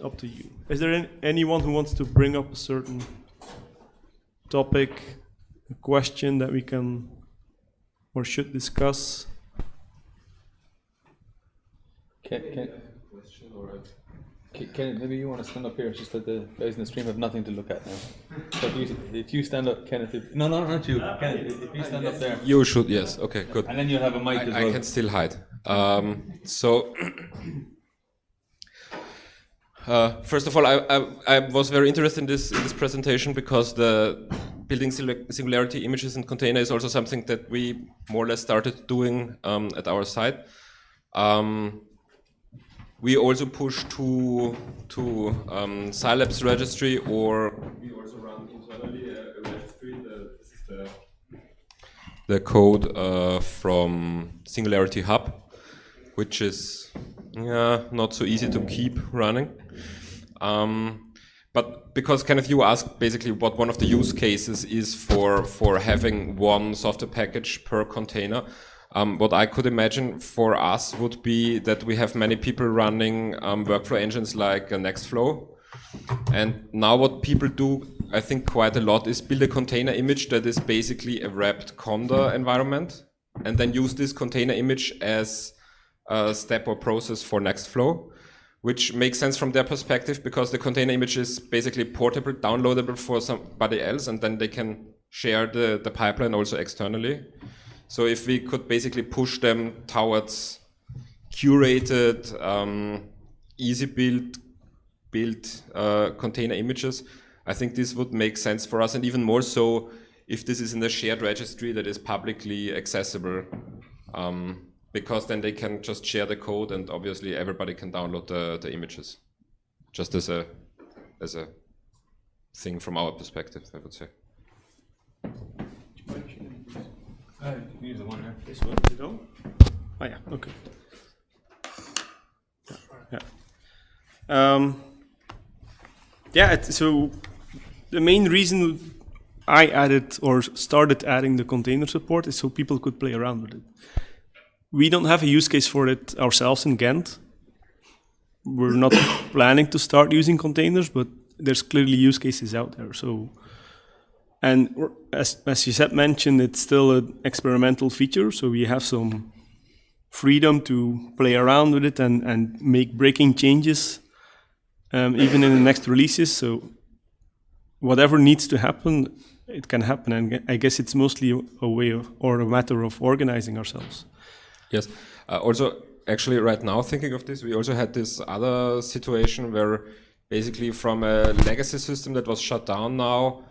up to you. Is there anyone who wants to bring up a certain topic, a question that we can or should discuss? Ken, maybe you want to stand up here. It's just that the guys in the stream have nothing to look at now. So if you stand up, Kenneth. No, not you. Kenneth, if you stand up there. You should, yes. Okay, good. And then you'll have a mic as well. I can still hide. First of all, I was very interested in this presentation because the building singularity images in container is also something that we more or less started doing at our site. We also push to Scilab's registry, or we also run internally a registry. This is the code from Singularity Hub, which is not so easy to keep running. But because kind of you asked basically what one of the use cases is for having one software package per container. What I could imagine for us would be that we have many people running workflow engines like Nextflow. And now what people do, I think quite a lot, is build a container image that is basically a wrapped Conda environment, and then use this container image as a step or process for Nextflow, which makes sense from their perspective because the container image is basically portable, downloadable for somebody else, and then they can share the pipeline also externally. So if we could basically push them towards curated, EasyBuild container images, I think this would make sense for us, and even more so if this is in a shared registry that is publicly accessible, because then they can just share the code, and obviously everybody can download the images, just as a thing from our perspective, I would say. Use the one here. This one, you know? Oh yeah, okay. Yeah. So the main reason I added or started adding the container support is so people could play around with it. We don't have a use case for it ourselves in Ghent. We're not planning to start using containers, but there's clearly use cases out there. So. And as you said, mentioned, it's still an experimental feature, so we have some freedom to play around with it and make breaking changes, even in the next releases. So whatever needs to happen, it can happen. And I guess it's mostly a way of, or a matter of organizing ourselves. Yes. Also, actually, right now, thinking of this, we also had this other situation where basically from a legacy system that was shut down now,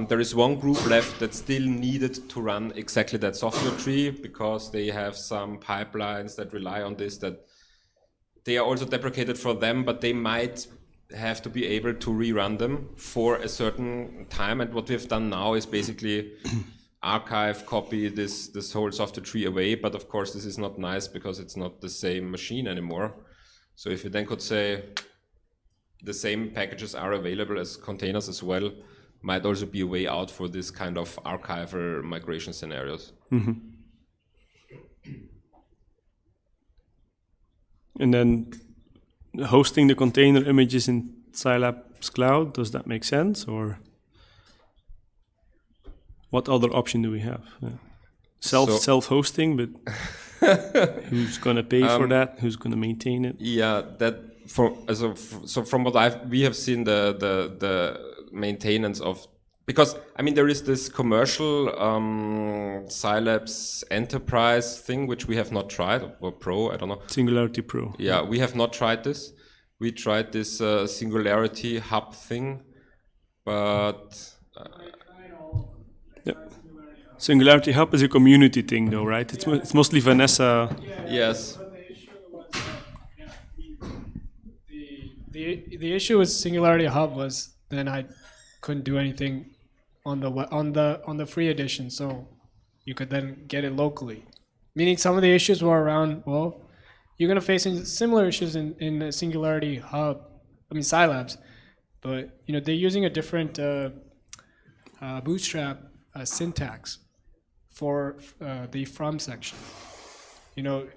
there is one group left that still needed to run exactly that software tree because they have some pipelines that rely on this, that they are also deprecated for them, but they might have to be able to rerun them for a certain time. And what we've done now is basically archive, copy this whole software tree away. But of course, this is not nice because it's not the same machine anymore. So if you then could say the same packages are available as containers as well, might also be a way out for this kind of archival migration scenarios. Mm-hmm. And then hosting the container images in Scilab's cloud, does that make sense? Or what other option do we have? Self-hosting, but who's going to pay for that? Who's going to maintain it? Yeah, so from what we have seen the maintenance of, because I mean there is this commercial Scilab's enterprise thing which we have not tried, or Pro, I don't know. Singularity Pro. Yeah, we have not tried this. We tried this Singularity Hub thing, but Singularity Hub is a community thing though, right? It's mostly Vanessa. Yes. The issue with Singularity Hub was then I couldn't do anything on the free edition, so you could then get it locally. Meaning some of the issues were around, well, you're going to face similar issues in Singularity Hub, I mean Scilab's, but you know they're using a different Bootstrap syntax for the from section. You know,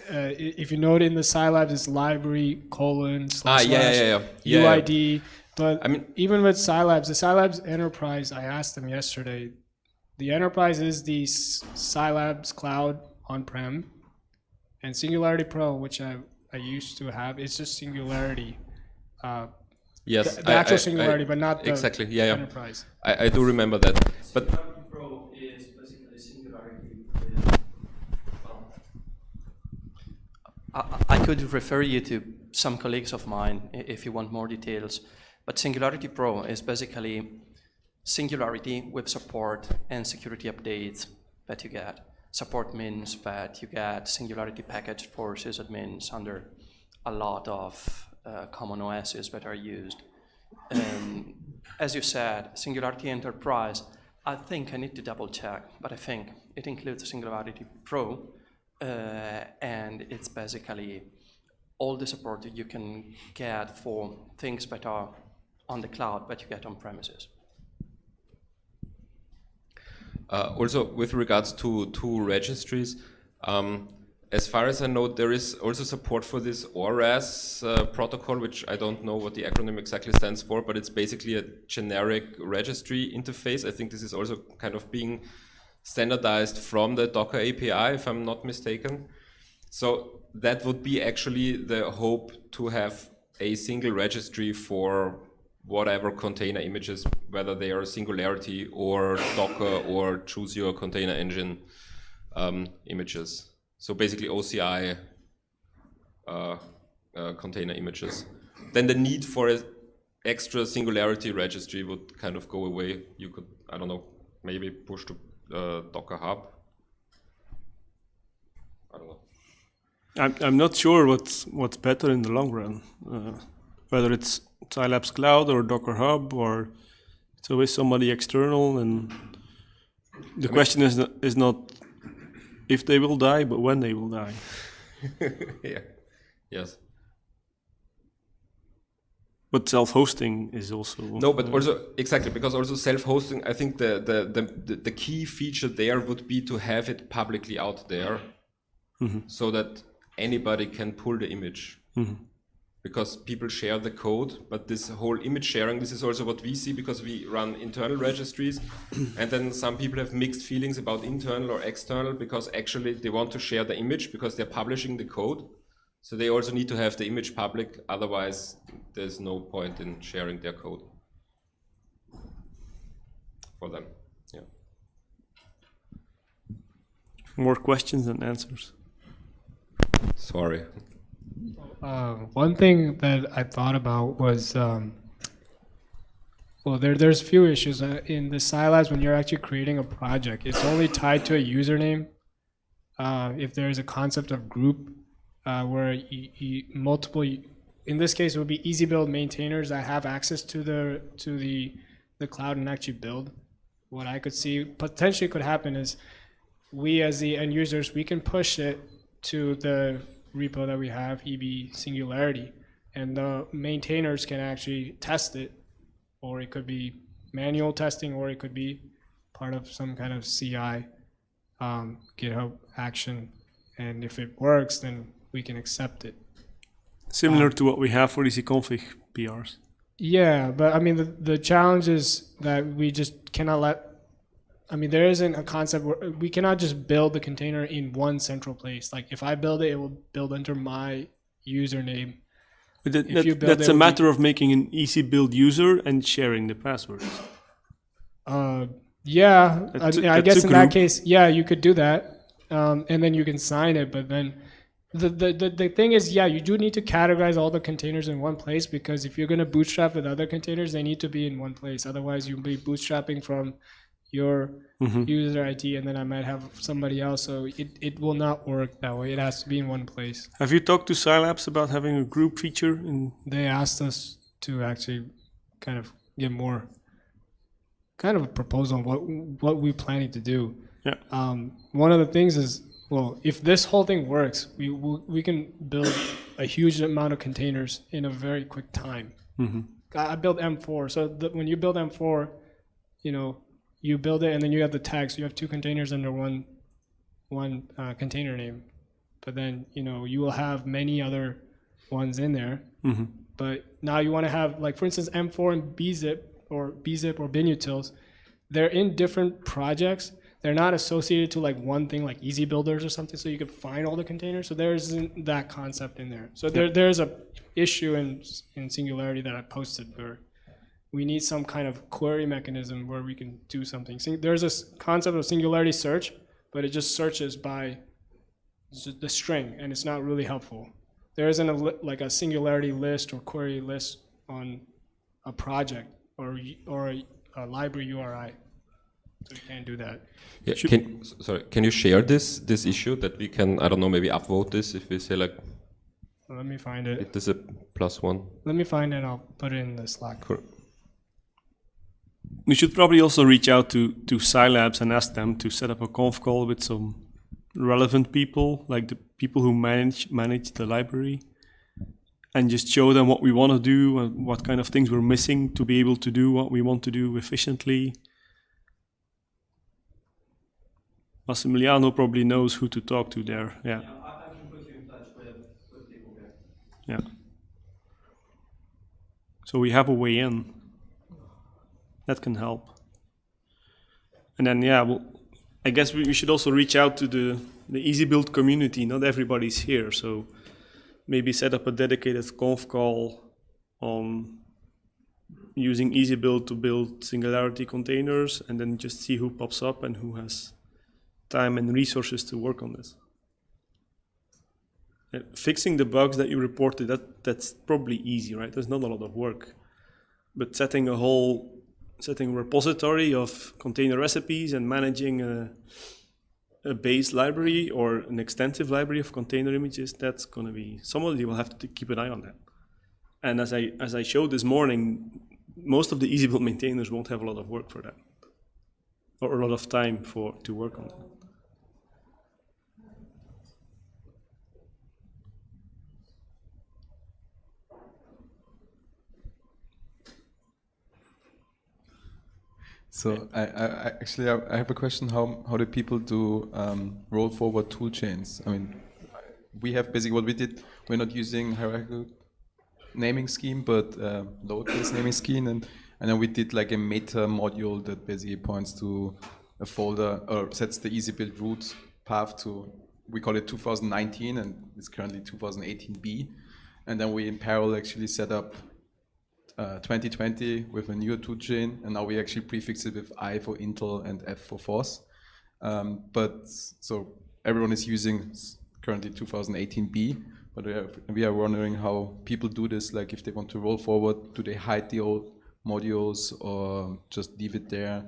if you note in the Scilabs, it's library : / Yeah. UID. But I mean, even with Scilabs, the Scilabs Enterprise, I asked them yesterday, the Enterprise is the Scilabs Cloud on-prem, and Singularity Pro, which I used to have, it's just Singularity. yes, The actual Singularity, but not the exactly. Yeah. Enterprise. I do remember that. But Singularity Pro is basically Singularity. I could refer you to some colleagues of mine if you want more details, but Singularity Pro is basically Singularity with support and security updates that you get. Support means that you get Singularity package for sysadmins under a lot of common OSs that are used. As you said, Singularity Enterprise, I think I need to double check, but I think it includes Singularity Pro, and it's basically all the support that you can get for things that are on the cloud that you get on premises. Also, with regards to registries, as far as I know, there is also support for this ORAS protocol, which I don't know what the acronym exactly stands for, but it's basically a generic registry interface. I think this is also kind of being standardized from the Docker API, if I'm not mistaken. So that would be actually the hope, to have a single registry for whatever container images, whether they are Singularity or Docker or choose your container engine images. So basically OCI container images. Then the need for an extra Singularity registry would kind of go away. You could, I don't know, maybe push to Docker Hub. I don't know. I'm not sure what's better in the long run, whether it's Scilabs Cloud or Docker Hub, or it's always somebody external, and the question is not if they will die, but when they will die. Yeah. Yes. But self-hosting is also No, but also exactly, because also self-hosting, I think the key feature there would be to have it publicly out there, so that anybody can pull the image. Because people share the code, but this whole image sharing, this is also what we see, because we run internal registries, and then some people have mixed feelings about internal or external, because actually they want to share the image because they're publishing the code. So they also need to have the image public, otherwise there's no point in sharing their code for them. Yeah. more questions than answers. Sorry. One thing that I thought about was, well, there's a few issues in the Scilabs when you're actually creating a project. It's only tied to a username. If there is a concept of group where multiple, in this case, it would be EasyBuild maintainers that have access to the cloud and actually build. What I could see potentially could happen is we as the end users, we can push it to the repo that we have, EB Singularity, and the maintainers can actually test it, or it could be manual testing, or it could be part of some kind of CI GitHub action, and if it works, then we can accept it. Similar to what we have for EasyConfig PRs. Yeah, but I mean, the challenge is that we just cannot there isn't a concept where we cannot just build the container in one central place. Like if I build it, it will build under my username. But that's a matter of making an EasyBuild user and sharing the passwords. Yeah, I guess in that case, yeah, you could do that. And then you can sign it, but then the thing is, yeah, you do need to categorize all the containers in one place, because if you're going to bootstrap with other containers, they need to be in one place. Otherwise, you'll be bootstrapping from your user ID, and then I might have somebody else. So it will not work that way. It has to be in one place. Have you talked to Scilabs about having a group feature? They asked us to actually kind of get more kind of a proposal on what we're planning to do. Yeah. One of the things is, well, if this whole thing works, we can build a huge amount of containers in a very quick time. I built M4, so when you build M4, you build it and then you have the tags. So you have two containers under one container name. but then, you know, you will have many other ones in there. But now you want to have, like, for instance, M4 and BZip or binutils, they're in different projects. They're not associated to like one thing like EasyBuilders or something, so you could find all the containers. So there isn't that concept in there. So there's a issue in Singularity that I posted where we need some kind of query mechanism where we can do something. There's a concept of Singularity search, but it just searches by the string, and it's not really helpful. There isn't a Singularity list or query list on a project or a library URI. So you can't do that. Yeah, can you share this issue that we can, I don't know, maybe upvote this if we say like, Let me find it. if this is a +1? Let me find it and I'll put it in the Slack. Cool. We should probably also reach out to Scilabs and ask them to set up a conf call with some relevant people, like the people who manage the library, and just show them what we want to do and what kind of things we're missing to be able to do what we want to do efficiently. Massimiliano probably knows who to talk to there. Yeah. I can put you in touch with people there. Yeah. So we have a way in. That can help. And then, yeah, well, I guess we should also reach out to the EasyBuild community. Not everybody's here, so maybe set up a dedicated conf call on using EasyBuild to build Singularity containers, and then just see who pops up and who has time and resources to work on this. Fixing the bugs that you reported, that's probably easy, right? There's not a lot of work. But setting a repository of container recipes and managing a base library or an extensive library of container images, that's going to be, somebody will have to keep an eye on that. And as I showed this morning, most of the EasyBuild maintainers won't have a lot of work for that, or a lot of time to work on that. So I actually have a question. How do people do roll forward tool chains? I mean, we have basically what we did. We're not using hierarchical naming scheme, but lowercase naming scheme, and then we did like a meta module that basically points to a folder or sets the EasyBuild root path to, we call it 2019, and it's currently 2018B, and then we in parallel actually set up 2020 with a newer toolchain, and now we actually prefix it with I for Intel and F for FOSS. But so everyone is using currently 2018B, but we are wondering how people do this. Like if they want to roll forward, do they hide the old modules or just leave it there?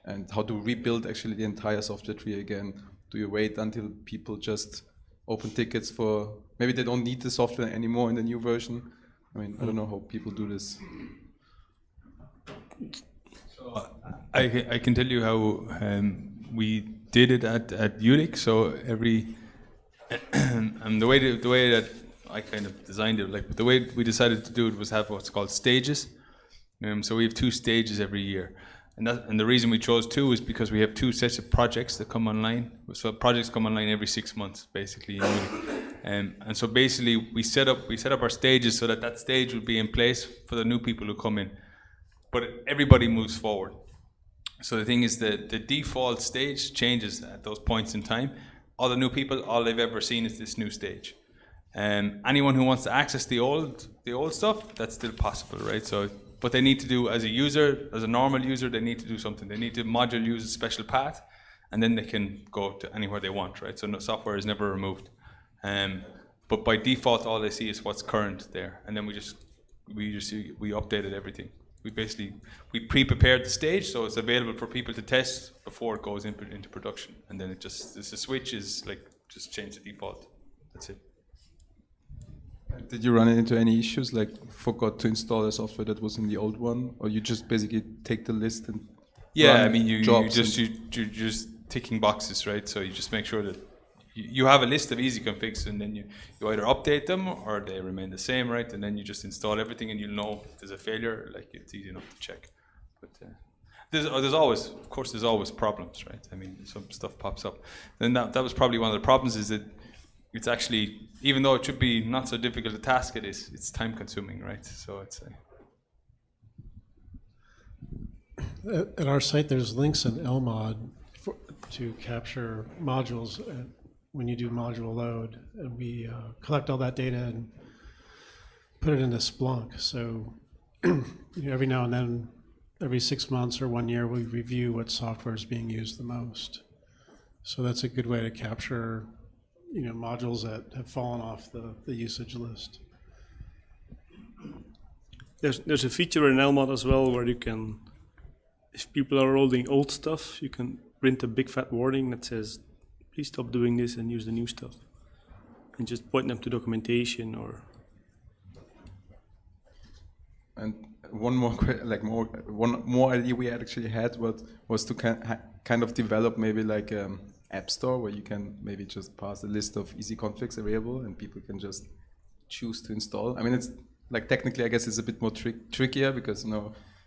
And how to rebuild actually the entire software tree again? Do you wait until people just open tickets for, maybe they don't need the software anymore in the new version? I mean, I don't know how people do this. So I can tell you how we did it at ULIC. So every the way that I kind of designed it, like the way we decided to do it was have what's called stages. So we have 2 stages every year, and the reason we chose 2 is because we have 2 sets of projects that come online. So projects come online every 6 months, basically. In ULIC. And so basically we set up our stages so that stage would be in place for the new people who come in, but everybody moves forward. So the thing is that the default stage changes at those points in time. All the new people, all they've ever seen is this new stage. Anyone who wants to access the old stuff, that's still possible, right? So, but they need to do, as a user, as a normal user, they need to do something. They need to module use a special path, and then they can go to anywhere they want, right? So no software is never removed. But by default, all they see is what's current there, and then we updated everything. We pre-prepared the stage so it's available for people to test before it goes into production, and then the switch is like just change the default. That's it. Did you run into any issues, like forgot to install a software that was in the old one, or you just basically take the list and I mean you're just ticking boxes, right? So you just make sure that you have a list of easy configs, and then you either update them or they remain the same, right? And then you just install everything, and you'll know if there's a failure. Like it's easy enough to check. But there's always problems, right? I mean, some stuff pops up. Then that was probably one of the problems, is that it's actually, even though it should be not so difficult a task, it's time consuming, right? So it's At our site, there's links in LMOD to capture modules when you do module load, and we collect all that data and put it into Splunk. So every now and then, every 6 months or 1 year, we review what software is being used the most. So that's a good way to capture, modules that have fallen off the usage list. There's a feature in Elmod as well where you can, if people are rolling old stuff, you can print a big fat warning that says, please stop doing this and use the new stuff. And just point them to documentation or. And one more idea we actually had was to kind of develop maybe like app store where you can maybe just pass a list of easy configs available and people can just choose to install. I mean, it's like technically, I guess it's a bit more trickier because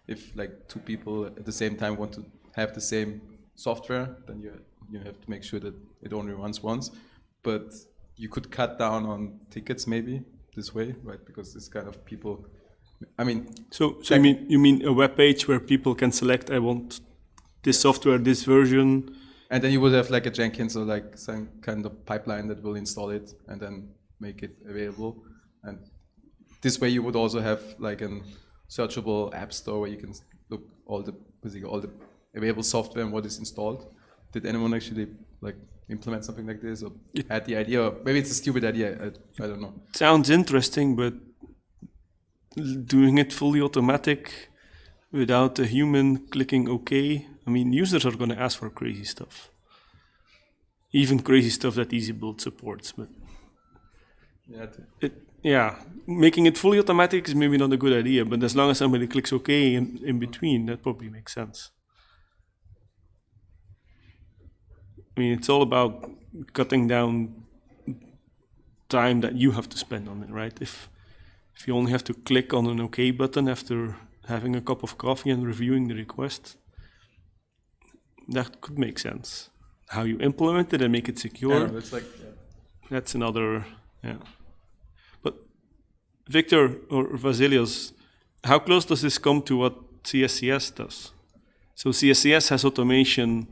if like two people at the same time want to have the same software, then you have to make sure that it only runs once. But you could cut down on tickets maybe this way, right? Because it's kind of people. I mean, so you mean a web page where people can select, I want this software, this version, and then you would have like a Jenkins or like some kind of pipeline that will install it and then make it available. And this way you would also have like a searchable app store where you can look basically all the available software and what is installed. Did anyone actually like implement something like this or had the idea? Or maybe it's a stupid idea. I don't know. Sounds interesting, but doing it fully automatic without a human clicking OK, I mean, users are going to ask for crazy stuff. Even crazy stuff that EasyBuild supports. But making it fully automatic is maybe not a good idea, but as long as somebody clicks OK in between, that probably makes sense. I mean, it's all about cutting down time that you have to spend on it, right? If you only have to click on an OK button after having a cup of coffee and reviewing the request, that could make sense. How you implement it and make it secure, that's another, But Victor or Vasilios, how close does this come to what CSCS does? So CSCS has automation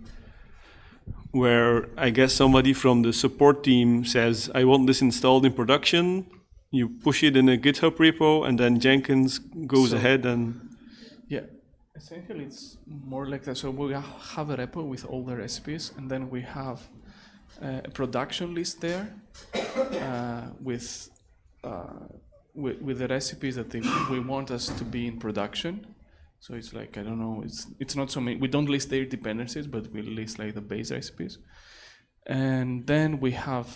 where I guess somebody from the support team says, I want this installed in production. You push it in a GitHub repo, and then Jenkins goes ahead and... Yeah, essentially it's more like that. So we have a repo with all the recipes, and then we have a production list there with the recipes that we want us to be in production. So it's like, I don't know, it's not so many, we don't list their dependencies, but we list like the base recipes. And then we have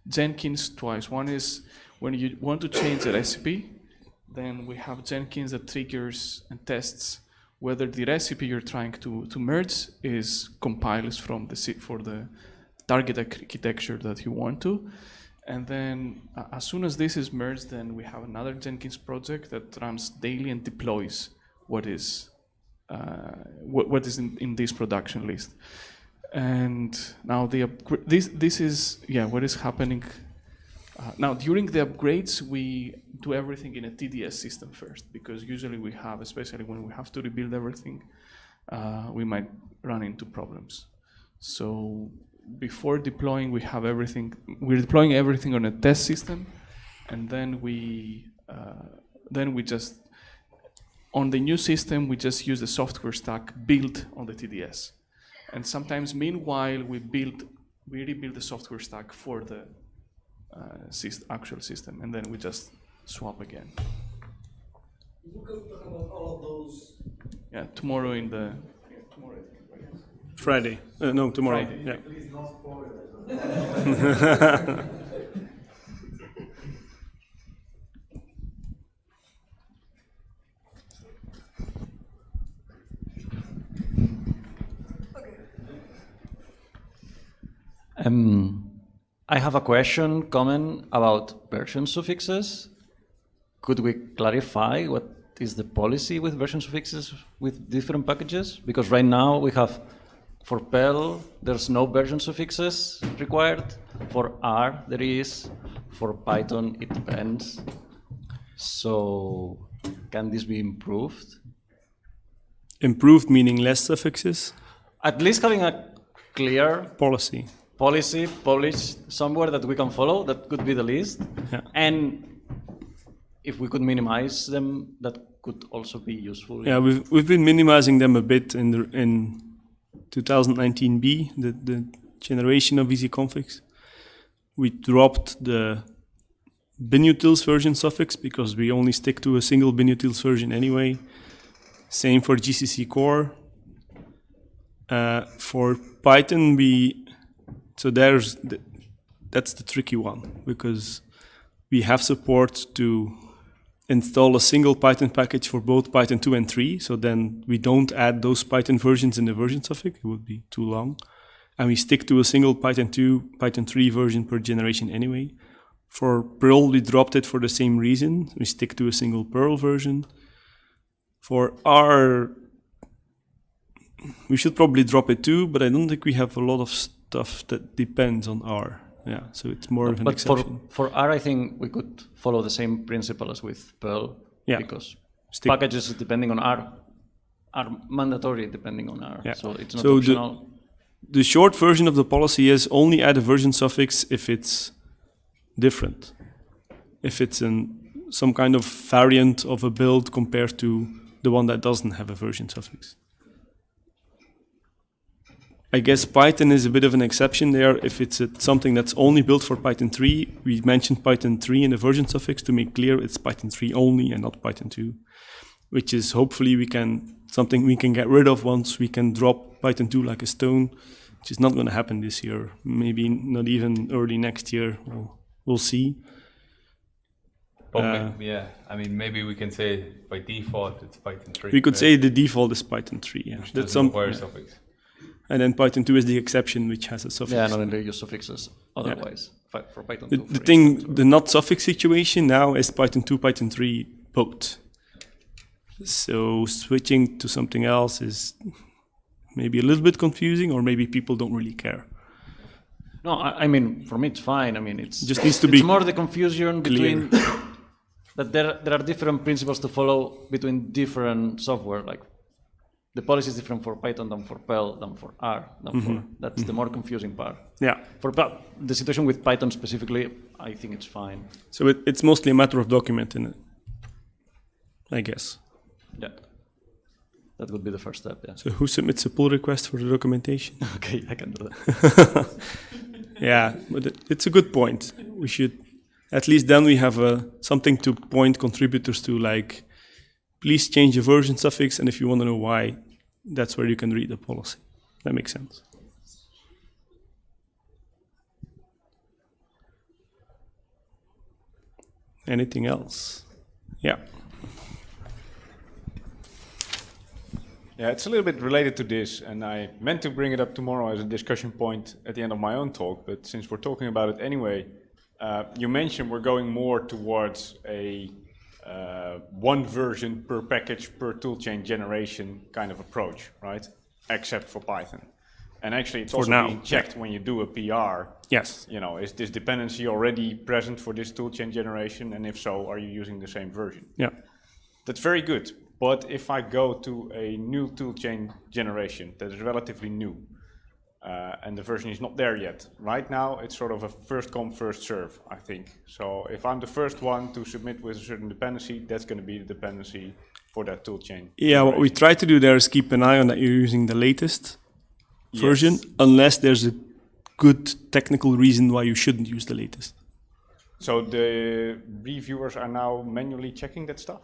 Jenkins twice. One is when you want to change a recipe, then we have Jenkins that triggers and tests whether the recipe you're trying to merge compiles for the target architecture that you want to. And then as soon as this is merged, then we have another Jenkins project that runs daily and deploys what is in this production list. And now this is what is happening. Now during the upgrades, we do everything in a TDS system first, because usually we have, especially when we have to rebuild everything, we might run into problems. So before deploying, we're deploying everything on a test system, and then we just, on the new system, we just use the software stack built on the TDS. And sometimes, meanwhile, we rebuild the software stack for the actual system, and then we just swap again. You can talk about all of those. Yeah, tomorrow tomorrow. Friday. No, tomorrow. Friday. Yeah. Please not spoil it. I have a comment about version suffixes. Could we clarify what is the policy with version suffixes with different packages? Because right now we have For Perl, there's no version suffixes required. For R, there is. For Python, it depends. So, can this be improved? Improved meaning less suffixes? At least having a clear Policy. policy published somewhere that we can follow, that could be the list. Yeah. And if we could minimize them, that could also be useful. Yeah, we've been minimizing them a bit in 2019B, the generation of easy configs. We dropped the binutils version suffix because we only stick to a single binutils version anyway. Same for GCC core. For Python, that's the tricky one because we have support to install a single Python package for both Python 2 and 3. So then we don't add those Python versions in the version suffix. It would be too long. And we stick to a single Python 2, Python 3 version per generation anyway. For Perl, we dropped it for the same reason. We stick to a single Perl version. For R, we should probably drop it too, but I don't think we have a lot of stuff that depends on R. Yeah, so it's more of an exception. For R, I think we could follow the same principle as with Perl. Yeah. Because packages depending on R are mandatory depending on R. Yeah. So it's not so optional. The short version of the policy is only add a version suffix if it's different. If it's some kind of variant of a build compared to the one that doesn't have a version suffix. I guess Python is a bit of an exception there. If it's something that's only built for Python 3, we mentioned Python 3 in the version suffix to make clear it's Python 3 only and not Python 2, which is hopefully something we can get rid of once we can drop Python 2 like a stone, which is not going to happen this year, maybe not even early next year. We'll see. Yeah, I mean, maybe we can say by default it's Python 3. We could say the default is Python 3, yeah. Which doesn't require suffix. And then Python 2 is the exception, which has a suffix. Yeah, not in the use suffixes otherwise. Yeah. For Python 2. The not suffix situation now is Python 2, Python 3 both. So switching to something else is maybe a little bit confusing, or maybe people don't really care. No, I mean, for me it's fine. I mean, it's just needs to be more the confusion between that there are different principles to follow between different software. Like the policy is different for Python than for Perl than for R. That's the more confusing part. Yeah. For the situation with Python specifically, I think it's fine. So it's mostly a matter of documenting it, I guess. Yeah. That would be the first step, yeah. So who submits a pull request for the documentation? Okay, I can do that. Yeah, but it's a good point. We should, at least then we have something to point contributors to, like, please change the version suffix, and if you want to know why, that's where you can read the policy. That makes sense. Anything else? Yeah. Yeah, it's a little bit related to this, and I meant to bring it up tomorrow as a discussion point at the end of my own talk, but since we're talking about it anyway, you mentioned we're going more towards a one version per package per toolchain generation kind of approach, right? Except for Python. And actually it's also being checked when you do a PR. Yes. You know, is this dependency already present for this toolchain generation? And if so, are you using the same version? Yeah. That's very good. But if I go to a new toolchain generation that is relatively new, and the version is not there yet, right now it's sort of a first come, first serve, I think. So if I'm the first one to submit with a certain dependency, that's going to be the dependency for that toolchain. Yeah, what we try to do there is keep an eye on that you're using the latest version, unless there's a good technical reason why you shouldn't use the latest. So the reviewers are now manually checking that stuff?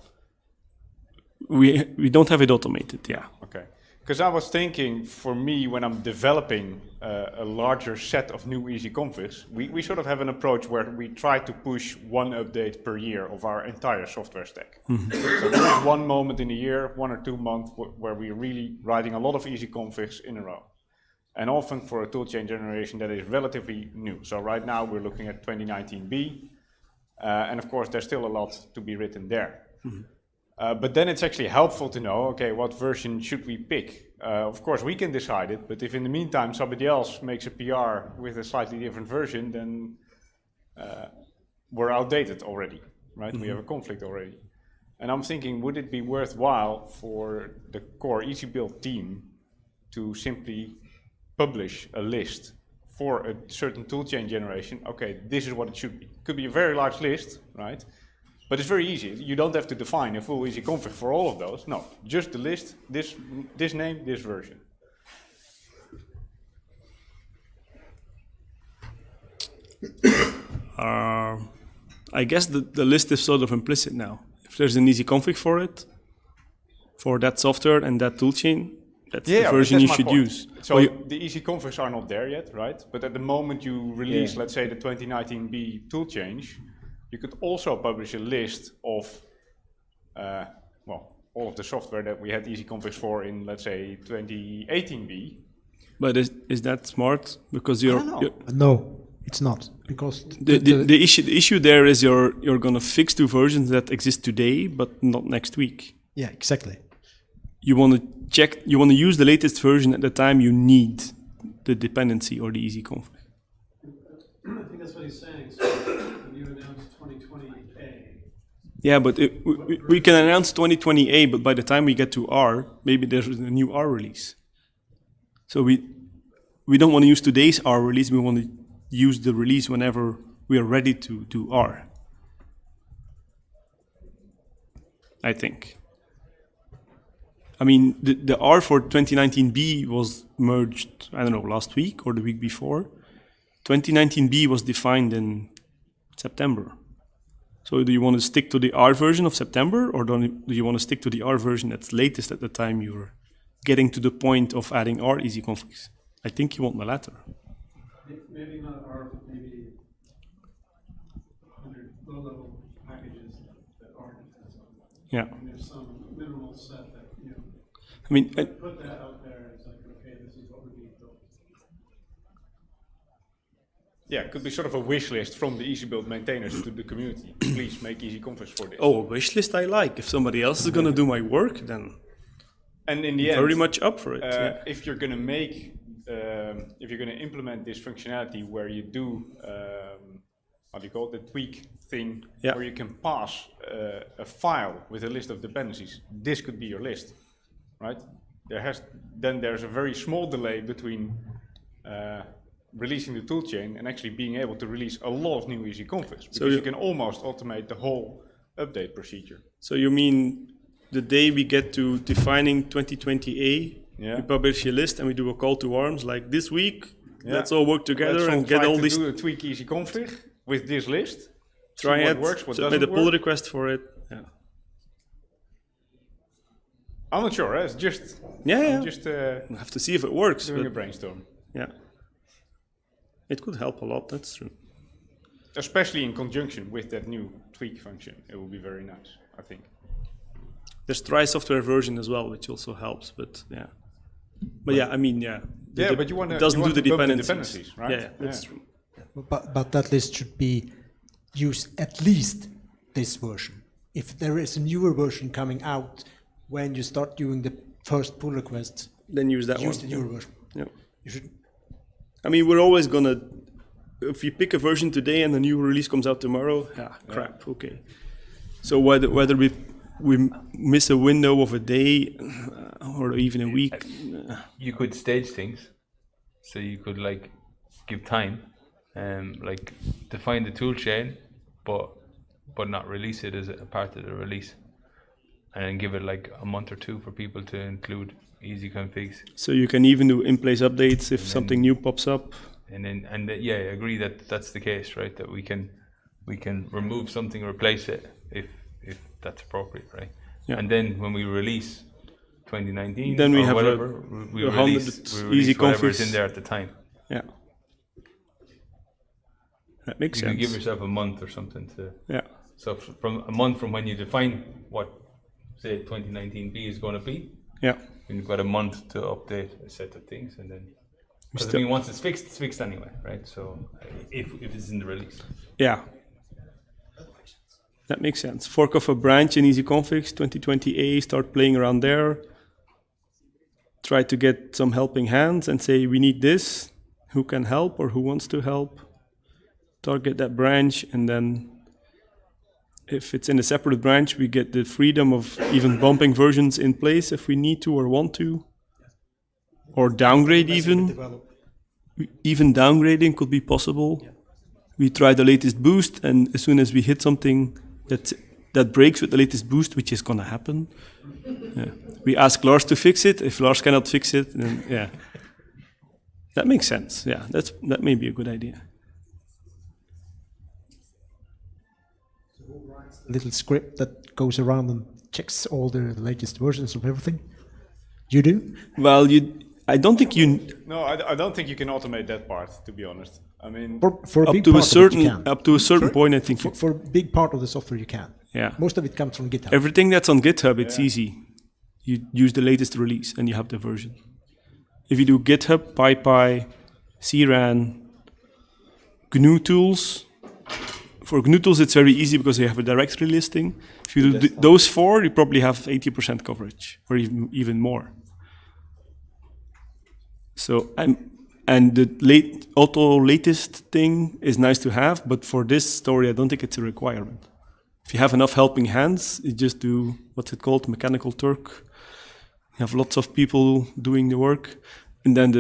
We don't have it automated, yeah. Okay. Because I was thinking, for me, when I'm developing a larger set of new easy configs, we sort of have an approach where we try to push one update per year of our entire software stack. So there is one moment in a year, 1 or 2 months, where we're really writing a lot of easy configs in a row. And often for a toolchain generation that is relatively new. So right now we're looking at 2019B, and of course there's still a lot to be written there. But then it's actually helpful to know, okay, what version should we pick? Of course, we can decide it, but if in the meantime somebody else makes a PR with a slightly different version, then we're outdated already, right? We have a conflict already. And I'm thinking, would it be worthwhile for the core EasyBuild team to simply publish a list for a certain toolchain generation? Okay, this is what it should be. It could be a very large list, right? But it's very easy. You don't have to define a full easy config for all of those. No, just the list, this name, this version. I guess the list is sort of implicit now. If there's an easy config for it, for that software and that toolchain, that's the version you should use. So the easy configs are not there yet, right? But at the moment you release, let's say, the 2019B tool change, you could also publish a list of, all of the software that we had easy configs for in, let's say, 2018B. But is that smart? Because you're no, it's not, because the issue there is you're gonna fix two versions that exist today, but not next week. Yeah, exactly. You want to use the latest version at the time you need the dependency or the easy config. I think that's what he's saying. So when you announce 2020A. Yeah, but we can announce 2020A, but by the time we get to R, maybe there's a new R release. So we don't want to use today's R release. We want to use the release whenever we are ready to do R. I think. I mean, the R for 2019B was merged, I don't know, last week or the week before. 2019B was defined in September. So do you want to stick to the R version of September, or do you want to stick to the R version that's latest at the time you're getting to the point of adding R easy configs? I think you want the latter. Maybe not R, but maybe 100 low-level packages that R depends on. Yeah. And there's some minimal set that, I mean, put that out there. It's like, okay, this is what would be built. Yeah, it could be sort of a wish list from the EasyBuild maintainers to the community. Please make easy configs for this. Oh, a wish list I like. If somebody else is going to do my work, then and in the I'm end, very much up for it. If you're going to make, if you're going to implement this functionality where you do, how do you call it, the tweak thing, where you can pass a file with a list of dependencies, this could be your list. Right? There's a very small delay between releasing the toolchain and actually being able to release a lot of new easy configs, because you can almost automate the whole update procedure. So you mean the day we get to defining 2020A, we publish a list and we do a call to arms like this week. Let's all work together and get all these. Do a tweak easy config with this list. Try it. What works, what submit doesn't a pull work. request for it. Yeah. I'm not sure. It's just we'll have to see if it works. Doing a brainstorm. Yeah, it could help a lot. That's true. Especially in conjunction with that new tweak function, it will be very nice, I think. There's try software version as well, which also helps. But I mean, but you want to doesn't do the dependencies, right? Yeah, that's true. But that list should be use at least this version. If there is a newer version coming out, when you start doing the first pull request, then use that one. Use the newer version. Yeah. You should. I mean, we're always gonna. If you pick a version today and the new release comes out tomorrow, crap. Okay. So whether we miss a window of a day or even a week, you could stage things. So you could like give time, like define the tool chain, but not release it as a part of the release. And then give it like a month or two for people to include easy configs. So you can even do in-place updates if something new pops up. I agree that that's the case, right? That we can remove something, replace it if that's appropriate, right? Yeah. And then when we release 2019, then we or have whatever, we release easy whatever's configs in there at the time. Yeah. That makes sense. You can give yourself a month or something to. Yeah. So from a month from when you define what, say, 2019B is going to be. Yeah. You've got a month to update a set of things, and then. Because I mean, once it's fixed anyway, right? So if it's in the release. Yeah. That makes sense. Fork off a branch in EasyConfigs 2020A, start playing around there. Try to get some helping hands and say, we need this. Who can help or who wants to help? Target that branch, and then if it's in a separate branch, we get the freedom of even bumping versions in place if we need to or want to. Or downgrade even. Even downgrading could be possible. Yeah. We try the latest boost, and as soon as we hit something that breaks with the latest boost, which is gonna happen, we ask Lars to fix it. If Lars cannot fix it, then yeah. That makes sense, yeah, that may be a good idea. Little script that goes around and checks all the latest versions of everything? You do? Well, I don't think you... No, I don't think you can automate that part, to be honest. I mean... For a big part of it you can. Up to a certain point, I think... For a big part of the software you can. Yeah. Most of it comes from GitHub. Everything that's on GitHub, it's easy. You use the latest release and you have the version. If you do GitHub, PyPy, CRAN, GNU tools... For GNU tools, it's very easy because they have a directory listing. If you do those four, you probably have 80% coverage, or even more. So, and the latest thing is nice to have, but for this story, I don't think it's a requirement. If you have enough helping hands, you just do, what's it called, Mechanical Turk. You have lots of people doing the work, and then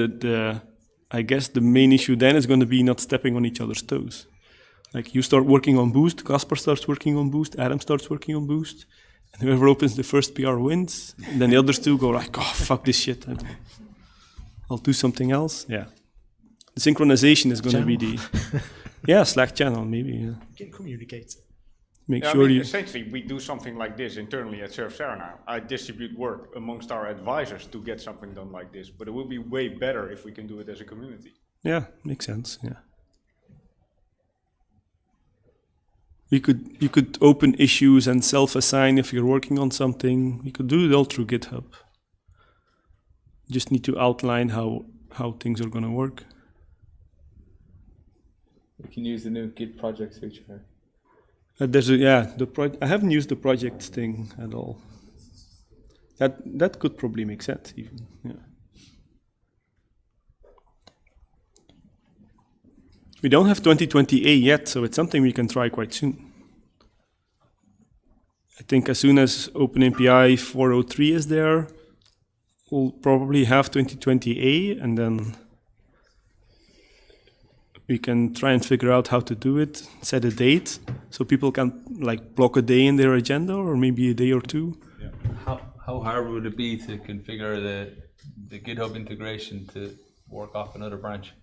I guess the main issue then is going to be not stepping on each other's toes. Like you start working on Boost, Casper starts working on Boost, Adam starts working on Boost, and whoever opens the first PR wins, and then the others two go like, oh, fuck this shit. I'll do something else. Yeah. The synchronization is going to be the... Slack channel, maybe. Yeah. You can communicate. Make sure essentially, we do something like this internally at ServSera now. I distribute work amongst our advisors to get something done like this, but it will be way better if we can do it as a community. Yeah, makes sense, yeah. You could open issues and self-assign if you're working on something. You could do it all through GitHub. Just need to outline how things are going to work. We can use the new Git projects feature. I haven't used the projects thing at all. That could probably make sense even. Yeah. We don't have 2020A yet, so it's something we can try quite soon. I think as soon as OpenAPI 403 is there, we'll probably have 2020A, and then we can try and figure out how to do it, set a date, so people can like block a day in their agenda, or maybe a day or two. Yeah. How hard would it be to configure the GitHub integration to work off another branch?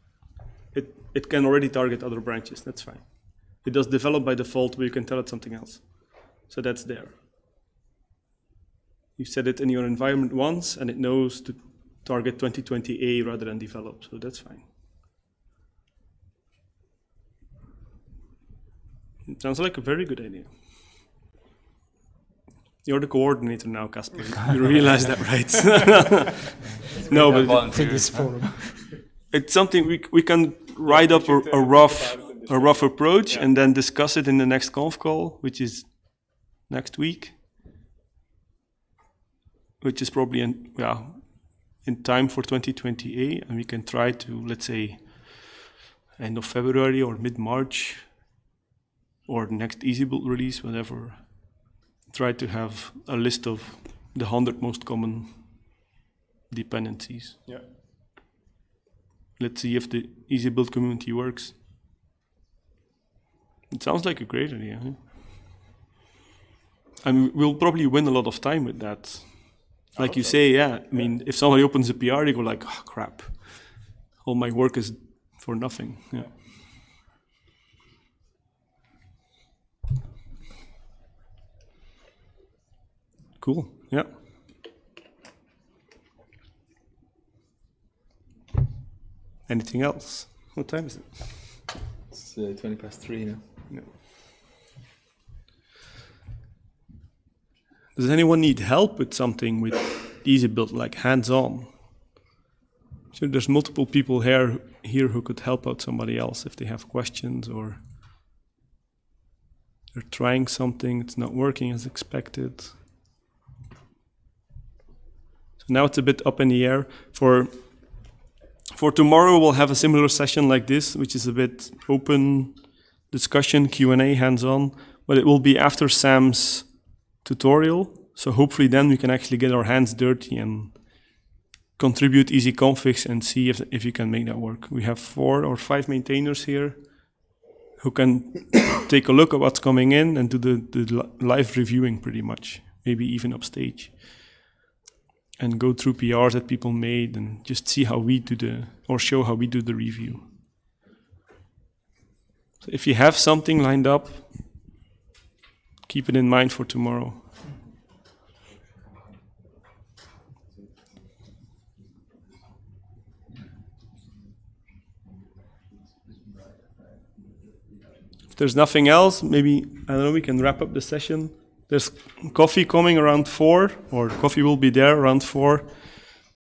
It can already target other branches, that's fine. It does develop by default, but you can tell it something else. So that's there. You set it in your environment once, and it knows to target 2020A rather than develop, so that's fine. It sounds like a very good idea. You're the coordinator now, Casper. You realize that, right? No, but it's something we can write up a rough approach and then discuss it in the next conf call, which is next week, which is probably in time for 2020A, and we can try to, let's say, end of February or mid-March, or next EasyBuild release, whatever, try to have a list of the 100 most common dependencies. Yeah. Let's see if the EasyBuild community works. It sounds like a great idea. Huh? And we'll probably win a lot of time with that. Like you say, yeah, I mean, if somebody opens a PR, they go like, oh, crap. All my work is for nothing. Yeah. Cool, yeah. Anything else? What time is it? It's 3:20 now. No. Does anyone need help with something with EasyBuild, like hands-on? So there's multiple people here who could help out somebody else if they have questions or They're trying something, it's not working as expected. So now it's a bit up in the air. For tomorrow, we'll have a similar session like this, which is a bit open discussion, Q&A, hands-on, but it will be after Sam's tutorial. So hopefully then we can actually get our hands dirty and contribute easy configs and see if you can make that work. We have 4 or 5 maintainers here who can take a look at what's coming in and do the live reviewing pretty much, maybe even upstage. And go through PRs that people made and just see how we do show how we do the review. So if you have something lined up, keep it in mind for tomorrow. If there's nothing else, maybe, I don't know, we can wrap up the session. There's coffee coming around 4, or coffee will be there around 4.